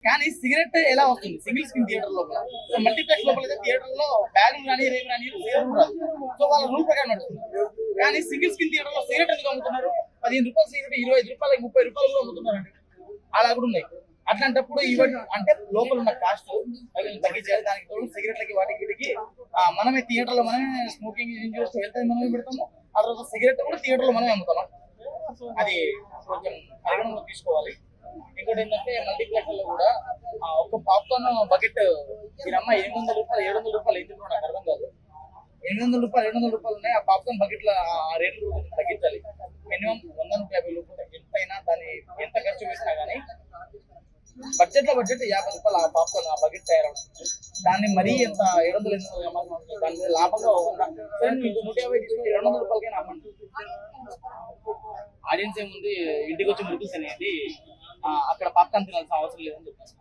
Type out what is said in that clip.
కానీ సిగరెట్ ఎలా వస్తుంది సింగిల్ స్క్రీన్ థియేటర్ లోపల, మల్టీప్లెక్స్ లోపల అయితే థియేటర్ లో బ్యాగులు కానీ రేపు కానీ సిగరెట్ రాదు. సో వాళ్ళ రూల్ ప్రకారం నడుస్తుంది. కానీ సింగిల్ స్క్రీన్ థియేటర్ లో సిగరెట్ ఎందుకు అమ్ముతున్నారు? 15 రూపాయలు సిగరెట్ 25 రూపాయలు 30 రూపాయలు కూడా అమ్ముతున్నారండి. అలా కూడా ఉన్నాయి. అట్లాంటప్పుడు ఈవెంట్ అంటే లోపల ఉన్న కాస్ట్ తగ్గించాలి. దానికి తోడు సిగరెట్లకి వాటికి వీటికి మనమే థియేటర్ లో మనమే స్మోకింగ్ చేస్తూ వెళ్తే మనమే పెడతాము. ఆ తర్వాత సిగరెట్ కూడా థియేటర్ లో మనమే అమ్ముతాము. అది కొంచెం పరిగణనలో తీసుకోవాలి. ఇంకోటి ఏంటంటే మల్టీప్లెక్స్ లో కూడా ఒక పాప్కార్న్ బకెట్ మీరమ్మ 800 రూపాయలు 700 రూపాయలు ఎందుకు నాకు అర్థం కాదు. 800 రూపాయలు 700 రూపాయలు ఉన్నాయి. ఆ పాప్కార్న్ బకెట్ల ఆ రేట్లు తగ్గించాలి. మినిమం 150 రూపాయలు ఎంతైనా దాన్ని ఎంత ఖర్చు పెట్టినా కానీ బడ్జెట్ 50 రూపాయలు ఆ పాప్కార్న్ ఆ బకెట్ తయారవుతుంది. దాన్ని మరీ ఎంత 700 దాని మీద లాభంగా 150 తీసుకుని 200 రూపాయలకైనా అమ్మండి. ఆడియన్స్ ఏముంది ఇంటికి వచ్చి మురుకులు తినేది, అక్కడ పాప్కార్న్ తినాల్సిన అవసరం లేదని చెప్తాను.